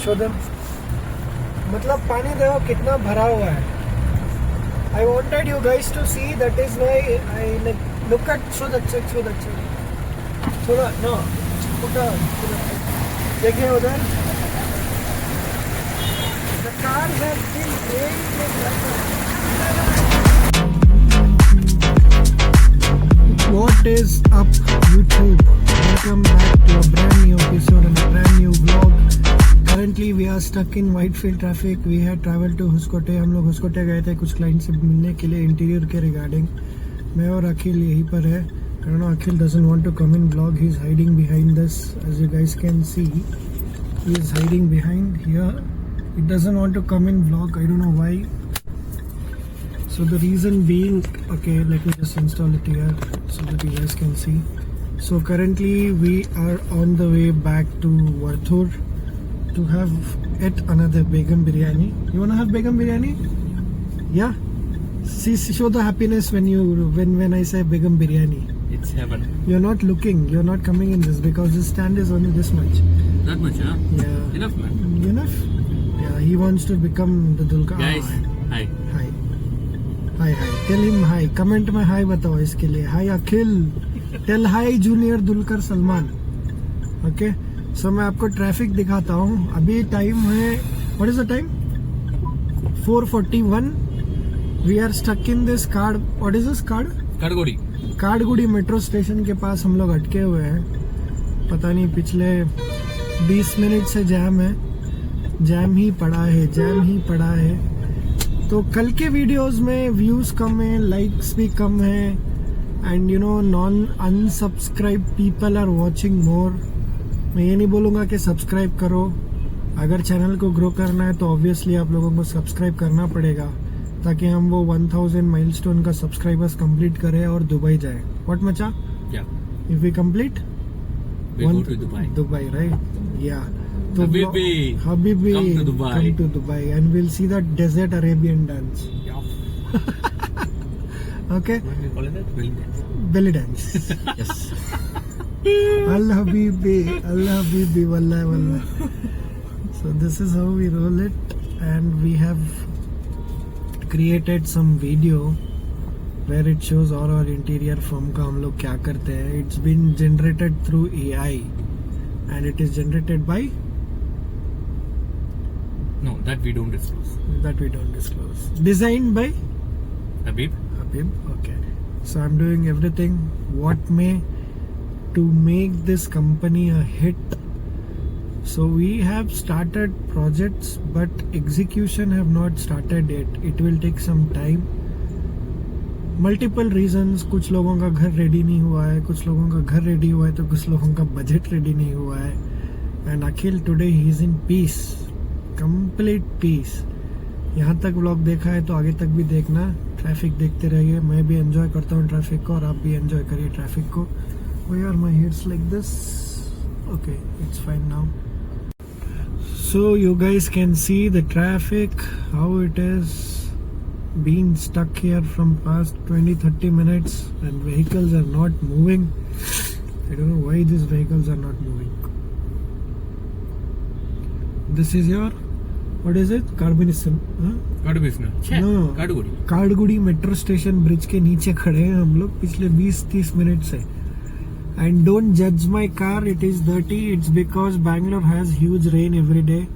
Show them. मतलब पानी देखो कितना भरा हुआ है. I wanted you guys to see. That is why I like look at. Show that check. थोड़ा no. देखिए उधर. The cars have been going like What is up, YouTube? Welcome back to a brand new episode and a brand new vlog. Currently we are stuck in Whitefield traffic. We had traveled to Hoskote. हम लोग होस्कोटे गए थे कुछ client से मिलने के लिए interior के रिगार्डिंग. मैं और अखिल यहीं पर है. I don't know, Akhil doesn't want to come in vlog. He's hiding behind this. As you guys can see, he is hiding behind here. He doesn't want to come in vlog. I don't know why. So the reason being, okay, let me just install it here so that you guys can see. So currently we are on the way back to Varthur to have yet another Begum biryani. You wanna have Begum biryani? Yeah. See, show the happiness when I say Begum biryani. It's heaven. You're not looking. You're not coming in this because this stand is only this much. That much, huh? Yeah. Enough, man. Enough. Yeah. He wants to become the Dulka. Guys, hi. Hi. Hi. Tell him hi. Comment में hi बताओ इसके लिए. Hi Akhil. Tell hi Junior Dulkar Salman. Okay. So मैं आपको traffic दिखाता हूँ. अभी time है. What is the time? 4:41. We are stuck in this card. What is this card? Kathguri metro station के पास हम लोग अटके हुए हैं. पता नहीं पिछले 20 मिनट से जैम है. जैम ही पड़ा है. तो कल के वीडियोस में व्यूज कम है, लाइक्स भी कम है and you know non unsubscribe people are watching more. मैं ये नहीं बोलूँगा कि सब्सक्राइब करो. अगर चैनल को ग्रो करना है तो ऑब्वियसली आप लोगों को सब्सक्राइब करना पड़ेगा ताकि हम वो 1000 माइलस्टोन का सब्सक्राइबर्स कंप्लीट करें और दुबई जाए. व्हाट मचा? If we complete We go to Dubai, right? Yeah. So Habibi, come to Dubai and we'll see that desert Arabian dance. Yeah. Okay? What do we call it? Belly dance. Yes. Allah Habibi, wallah. So this is how we roll it and we have created some video where it shows all our interior firm का हम लोग क्या करते हैं. It's been generated through AI and it is generated by No, that we don't disclose. Designed by Habib. Okay. So I'm doing everything what may to make this company a hit. So we have started projects but execution have not started yet. It will take some time. Multiple reasons. कुछ लोगों का घर ready नहीं हुआ है, कुछ लोगों का घर रेडी हुआ है तो कुछ लोगों का बजट रेडी नहीं हुआ है. And Akhil today he is in peace, complete peace. यहाँ तक व्लॉग देखा है तो आगे तक भी देखना. ट्रैफिक देखते रहिए. मैं भी एंजॉय करता हूँ ट्रैफिक को और आप भी एंजॉय करिए ट्रैफिक को. Why are my hairs like this? Okay, it's fine now. So you guys can see the traffic, how it is being stuck here from past 20-30 minutes and vehicles are not moving. I don't know why these vehicles are not moving. This is your, what is it? Carbonism? Huh? No. Kathguri metro station bridge के नीचे खड़े हैं हम लोग पिछले 20-30 minute से. And don't judge my car, it is dirty. It's because Bangalore has huge rain every day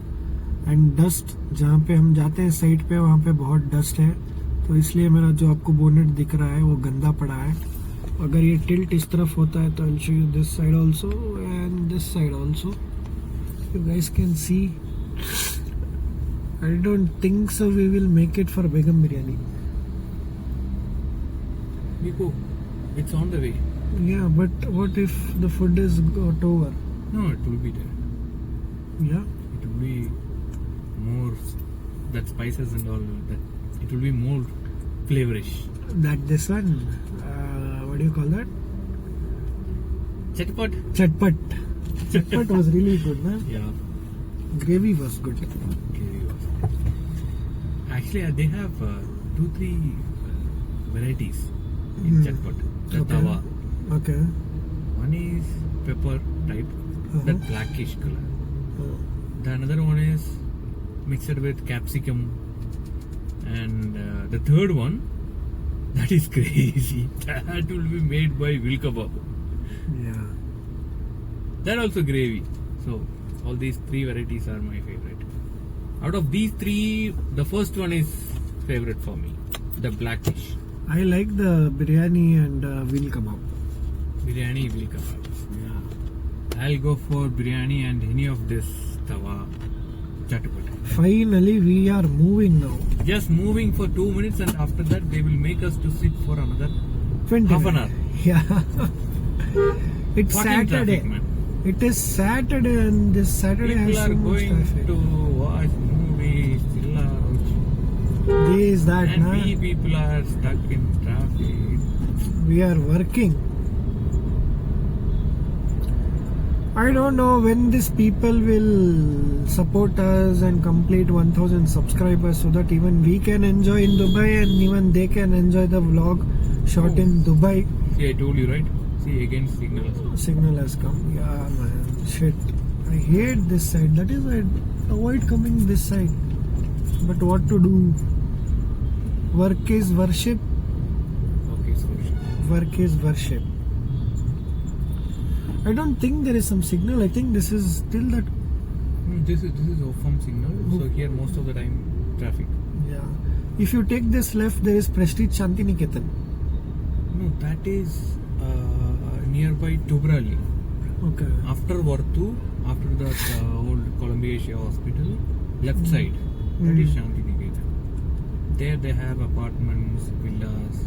and dust. जहाँ पे हम जाते हैं साइड पे वहाँ पे बहुत डस्ट है तो इसलिए मेरा जो आपको बोनेट दिख रहा है वो गंदा पड़ा है. अगर ये टिल्ट इस तरफ होता है तो I'll show you this side also and this side also. You guys can see. I don't think so we will make it for Begum biryani. Nico, it's on the way. Yeah, but what if the food is got over? No, it will be there. Yeah. It will be more that spices and all that. It will be more flavorish. That this one, what do you call that? Chatpat. Chatpat was really good, man. Yeah. Gravy was good. Actually, they have 2-3 varieties in chatpat. Tawa. Okay. One is pepper type, that blackish color. The another one is mixed with capsicum, and the third one, that is crazy. That will be made by Will Kebab. Yeah. That also gravy. So all these three varieties are my favorite. Out of these three, the first one is favorite for me, the black fish. I like the biryani and Will Kebab. Biryani, Will Kebab. Yeah. I'll go for biryani and any of this tawa chatapati. Finally, we are moving now. Just moving for 2 minutes, and after that they will make us to sit for another 20 half an hour. Yeah. It's Fucking Saturday. traffic, man. It is Saturday, and this Saturday People has are so much going traffic. to watch movies, chill out, This, that, and na? we people are stuck in traffic. We are working. I don't know when these people will support us and complete 1000 subscribers so that even we can enjoy in Dubai and even they can enjoy the vlog shot in Dubai. See, I told you, right? See, again signal. Signal has come. Yeah, man. Shit. I hate this side. That is why I avoid coming this side. But what to do? Work is worship. Okay, so Work is worship. I don't think there is some signal. I think this is still that. this is Ofam signal. So here most of the time traffic. Yeah. If you take this left, there is Prestige Shantiniketan. No, that is nearby Tubrali. Okay. After Vartu, after that old Columbia Asia Hospital, left side, that is Shantiniketan. There they have apartments, villas.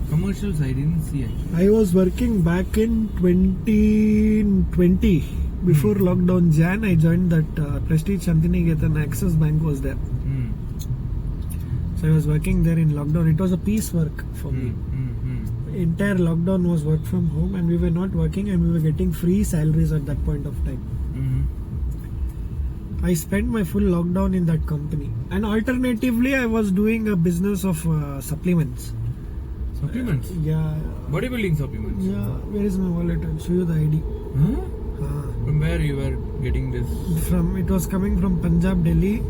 Commercials I didn't see actually. I was working back in 2020. Before lockdown, Jan, I joined that Prestige Shantiniketan. Axis Bank was there. So I was working there in lockdown. It was a piece work for me. Entire lockdown was work from home, and we were not working, and we were getting free salaries at that point of time. I spent my full lockdown in that company, and alternatively I was doing a business of supplements. Supplements? Yeah. Bodybuilding supplements? Yeah. Where is my wallet? I'll show you the ID. Huh? From where you were getting this? It was coming from Punjab, Delhi.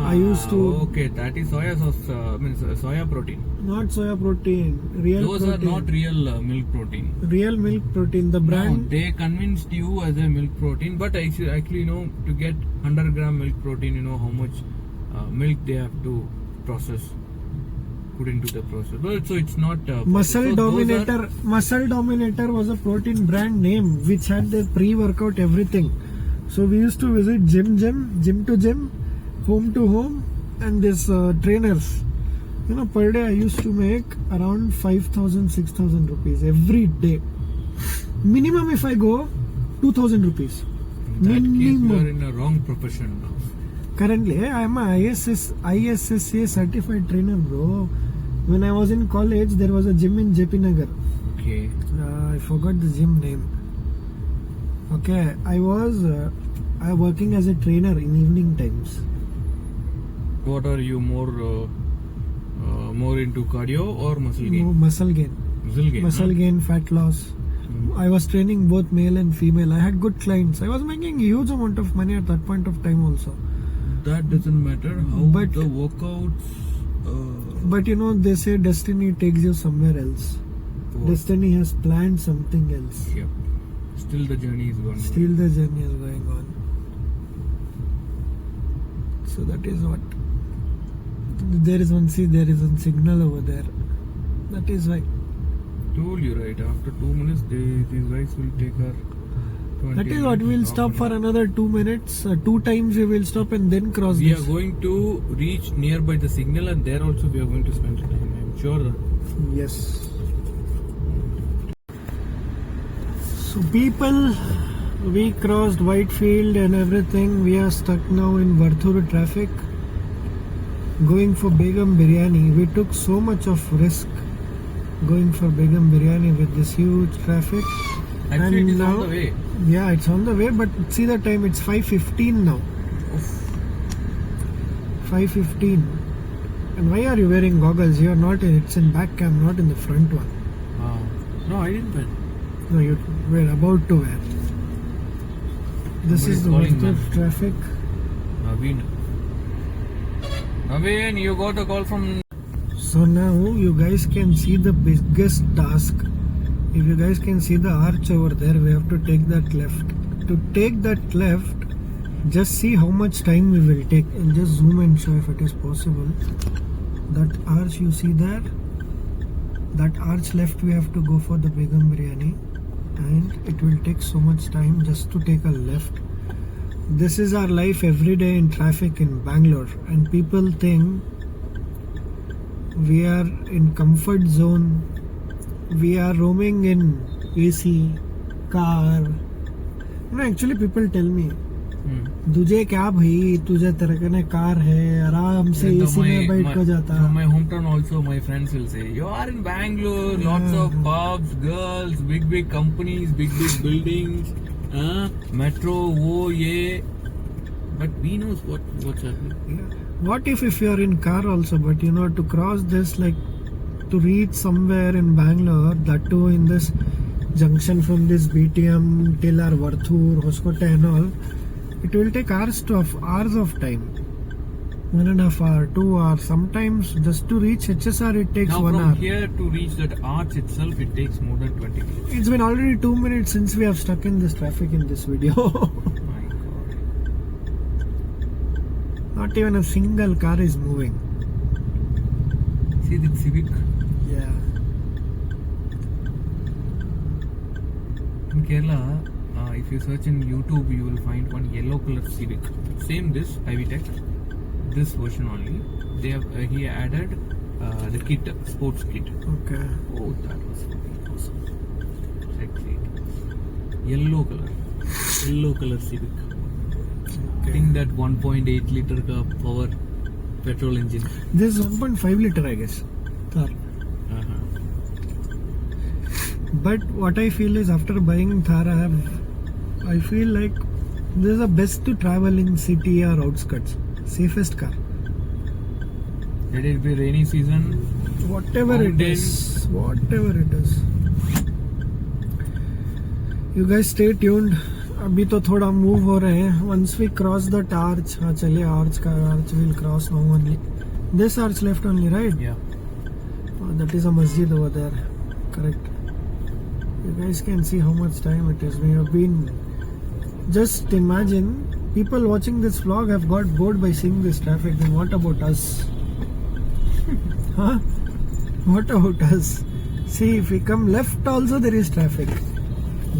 I used to- Okay, that is soya sauce, means soya protein. Not soya protein, real Those protein. are not real milk protein. Real milk protein. The No, brand. they convinced you as a milk protein, but actually, to get 100-gram milk protein, how much milk they have to process, put into the process. Well, so it's not Muscle so those Dominator. Muscle Dominator was a protein brand name which had their pre-workout everything. So we used to visit gym to gym, home to home, and this trainers. Per day I used to make around 5,000, 6,000 rupees every day. Minimum if I go, 2,000 rupees. In that case, you Minimum. are in a wrong profession now. Currently, I am a ISSA certified trainer, bro. When I was in college, there was a gym in JP Nagar. Okay. I forgot the gym name. Okay, I was working as a trainer in evening times. What are you more into cardio or muscle gain? Muscle gain. Muscle gain. Muscle huh? gain, fat loss. I was training both male and female. I had good clients. I was making a huge amount of money at that point of time also. That doesn't matter how But- the workouts. But they say destiny takes you somewhere else. What? Destiny has planned something else. Yep. Still the journey is going. Still the journey is going on. So that is what. There is one signal over there. That is why. Told you right. After 2 minutes, these guys will take her. 20 That is what. minutes, We'll half stop an for hour. another 2 minutes. 2 times we will stop and then cross We this. are going to reach nearby the signal, and there also we are going to spend time. I'm sure that. Yes. So people, we crossed Whitefield and everything. We are stuck now in Varthur traffic. Going for Begum Biryani. We took so much of risk going for Begum Biryani with this huge traffic. Actually, And it is now- on the way. Yeah, it's on the way, but see the time, it's 5:15 now. Oof. 5:15. And why are you wearing goggles? You're not in, it's in back cam, not in the front one. No, I didn't wear. No, you were about to wear. This is the calling, Varthur man. traffic. Naveen, you got a call from. So now you guys can see the biggest task. If you guys can see the arch over there, we have to take that left. To take that left, just see how much time we will take and just zoom and show if it is possible. That arch you see there, that arch left we have to go for the Begum Biryani, and it will take so much time just to take a left. This is our life every day in traffic in Bangalore, and people think we are in comfort zone, we are roaming in AC, car. No, actually people tell me, तुझे क्या भाई, तुझे तरकने car है, आराम से AC में बैठ कर जाता. From my hometown also, my friends will say, you are in Bangalore, lots of pubs, girls, big companies, big buildings, metro, wo, ye. But we knows what's happening. Yeah. What if you are in car also, but you know, to cross this, like to reach somewhere in Bangalore, that too in this junction from this BTM till our Varthur, Hoskote and all, it will take hours of time. 1.5 hours, 2 hours. Sometimes just to reach HSR it takes Now 1 from hour. here to reach that arch itself, it takes more than 20 minutes. It's been already 2 minutes since we have stuck in this traffic in this video. My God. Not even a single car is moving. See the Civic? Yeah. In Kerala, if you search in YouTube, you will find one yellow color Civic. Same this Ivy Tech, this version only. They have he added the kit, sports kit. Okay. Oh, that was fucking awesome. Sexy. Yellow color Civic. I think that 1.8 liter ka power petrol engine. This is 1.5 liter, I guess. Thar. But what I feel is after buying Thar, I feel like this is the best to travel in city or outskirts. Safest car. Let it be rainy season. Whatever it is. You guys stay tuned. अभी तो थोड़ा move हो रहे हैं. Once we cross that arch, हाँ चलिए arch will cross now only. This arch left only, right? Yeah. Oh, that is a masjid over there. Correct. You guys can see how much time it is. We have been. Just imagine, people watching this vlog have got bored by seeing this traffic. Then what about us? Huh? What about us? See, if we come left also there is traffic.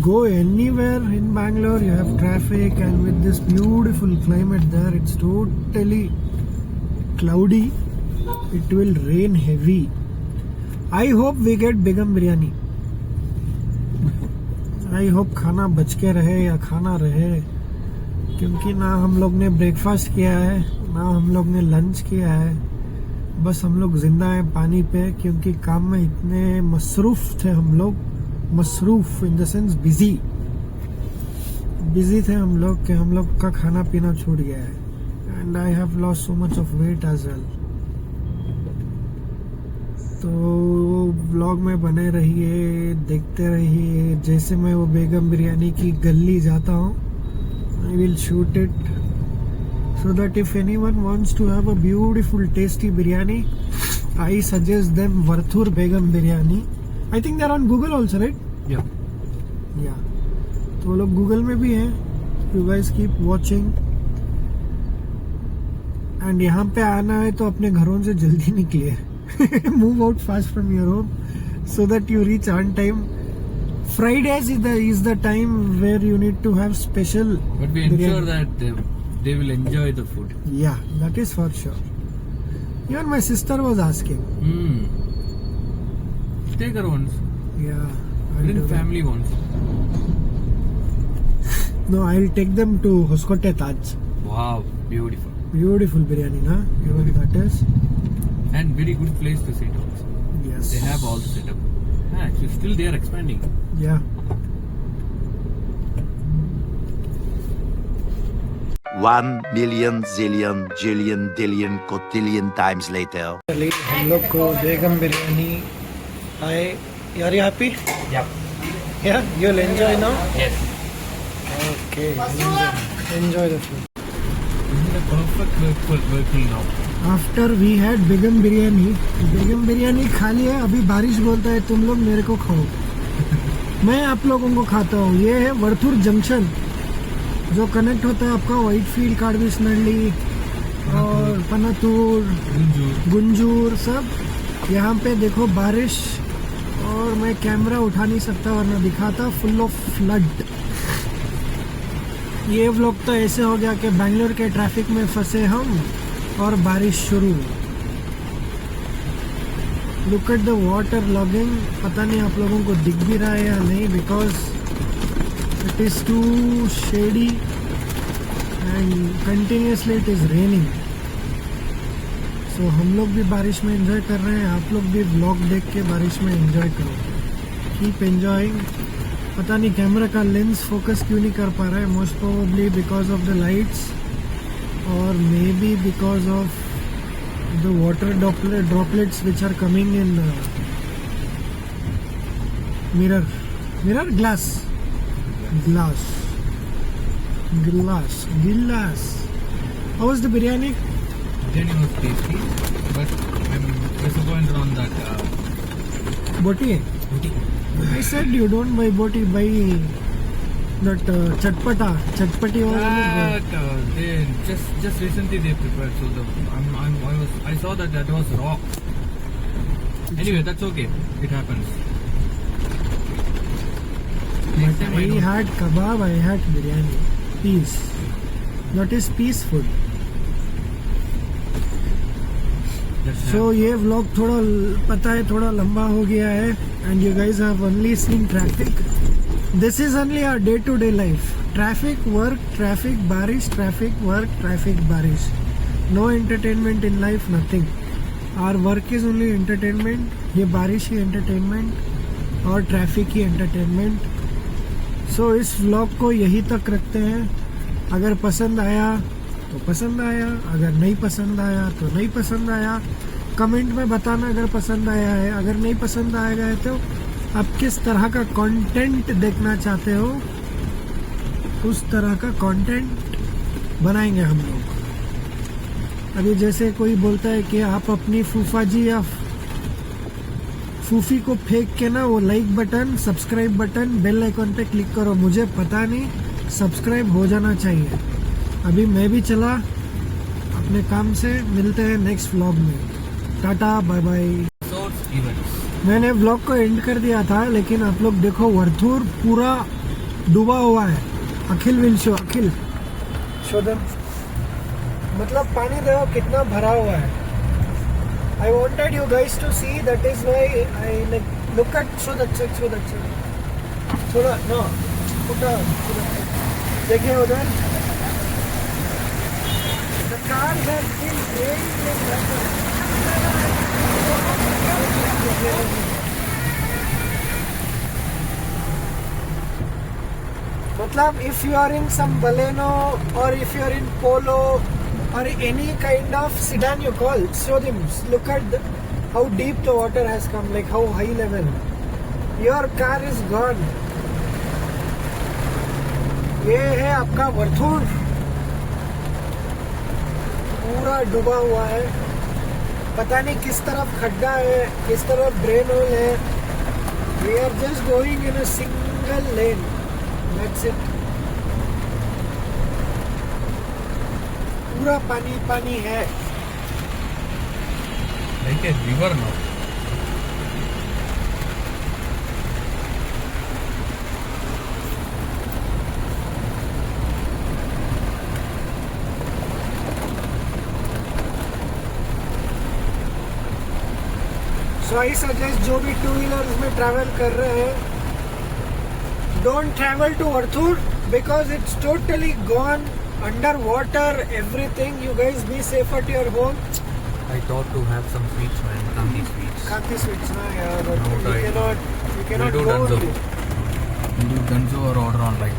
Go anywhere in Bangalore, you have traffic, and with this beautiful climate there, it's totally cloudy. It will rain heavy. I hope we get Begum Biryani. I hope खाना बच के रहे या खाना रहे, क्योंकि ना हम लोग ने ब्रेकफास्ट किया है, ना हम लोग ने लंच किया है. बस हम लोग जिंदा हैं पानी पे, क्योंकि काम में इतने मसरूफ थे हम लोग. मसरूफ इन द सेंस बिजी थे हम लोग कि हम लोग का खाना पीना छूट गया है. And I have lost so much of weight as well. तो व्लॉग में बने रहिए, देखते रहिए. जैसे मैं वो बेगम बिरयानी की गली जाता हूँ, I will shoot it, so that if anyone wants to have a beautiful tasty biryani, I suggest them Varthur Begum Biryani. I think they're on Google also, right? Yeah. Yeah. तो वो लोग गूगल में भी हैं. You guys keep watching. And यहाँ पे आना है तो अपने घरों से जल्दी निकलिए. Move out fast from your home so that you reach on time. Fridays is the time where you need to have special. But we ensure that they will enjoy the food. Yeah, that is for sure. Even my sister was asking. Take her once. Yeah. Bring family once. No, I'll take them to Hoskote Taj. Wow, beautiful. Beautiful biryani, na? Even that is. And very good place to sit also. Yes. They have all the setup. Actually, still they are expanding. Yeah. 1,000,000 zillion jillion dillion cotillion times later. चलिए हम लोग को बेगम बिरयानी आए. Are you happy? Yeah. Yeah, you'll enjoy now. Yes. Okay, enjoy the food. This is a perfect vehicle now. After we had Begum biryani खा लिया. अभी बारिश बोलता है तुम लोग मेरे को खाओ. मैं आप लोगों को खाता हूँ. ये है वरथूर जंक्शन जो कनेक्ट होता है आपका व्हाइट फील्ड, कार्डिस नल्ली और पनातूर, गुंजूर सब. यहाँ पे देखो बारिश, और मैं कैमरा उठा नहीं सकता वरना दिखाता. Full of flood. ये व्लॉग तो ऐसे हो गया कि बेंगलोर के ट्रैफिक में फंसे हम और बारिश शुरू. Look at the water logging. पता नहीं आप लोगों को दिख भी रहा है या नहीं, because it is too shady and continuously it is raining. So हम लोग भी बारिश में एंजॉय कर रहे हैं. आप लोग भी व्लॉग देख के बारिश में एंजॉय करो. Keep enjoying. पता नहीं कैमरा का लेंस फोकस क्यों नहीं कर पा रहा है. Most probably because of the lights और may be because of the water droplets which are coming in mirror glass. How was the biryani? Biryani was tasty, but I'm disappointed on that Boti. I said you don't buy boti, buy that chatpati or they just recently they prepared, so I saw that was raw. Anyway, that's okay, it happens. Next time I had kebab, I had biryani. Peace. That is peace food. So ये vlog थोड़ा पता है थोड़ा लंबा हो गया है. And you guys have only seen traffic. This is only our day to day life. Traffic, work, traffic, barish, traffic, work, traffic, barish. No entertainment in life, nothing. Our work is only entertainment. ये बारिश ही entertainment और traffic ही entertainment. So इस vlog को यही तक रखते हैं. अगर पसंद आया तो पसंद आया, अगर नहीं पसंद आया तो नहीं पसंद आया. कमेंट में बताना अगर पसंद आया है. अगर नहीं पसंद आएगा है तो आप किस तरह का कंटेंट देखना चाहते हो, उस तरह का कंटेंट बनाएंगे हम लोग. अभी जैसे कोई बोलता है कि आप अपनी फूफा जी या फूफी को फेंक के ना वो like button, subscribe button, bell icon पे क्लिक करो. मुझे पता नहीं, सब्सक्राइब हो जाना चाहिए. अभी मैं भी चला अपने काम से. मिलते हैं नेक्स्ट व्लॉग में. Tata, bye bye. मैंने व्लॉग को एंड कर दिया था, लेकिन आप लोग देखो वरथूर पूरा डूबा हुआ है. Akhil will show, Akhil show them. मतलब पानी देखो कितना भरा हुआ है. I wanted you guys to see, that is why I like look at, show that check. थोड़ा no, देखिए उधर. The car has been drained. मतलब if you are in some Baleno or if you are in Polo or any kind of sedan you call, show them. Look at how deep the water has come, like how high level. Your car is gone. ये है आपका वरथूर, पूरा डूबा हुआ है. पता नहीं किस तरफ खड्डा है, किस तरफ ड्रेन होल है. We are just going in a single lane, that's it. पूरा पानी पानी है. Like a river now. So I suggest जो भी टू व्हीलर्स में ट्रैवल कर रहे हैं, don't travel to Arthur because it's totally gone under water. Everything. You guys be safe at your home. I thought to have some sweets, man. Kanti sweets. Kanti sweets, na yaar. But No, you cannot we'll do go. Dunzo. only. We'll do Dunzo or order online.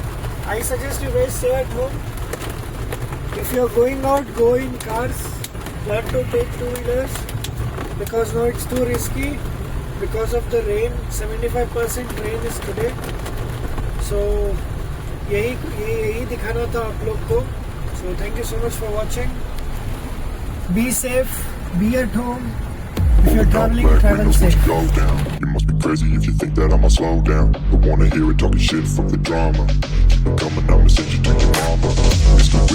I suggest you guys stay at home. If you're going out, go in cars. Not to take two wheelers because now it's too risky because of the rain. 75% rain is today. So यही दिखाना था आप लोग को. So thank you so much for watching. Be safe, be at home. If you're traveling, travel safe. Go down. You must be crazy if you think that I'ma slow down. Don't wanna hear it talking shit from the drama. Keep it coming, I'ma send you to your mama. Mr.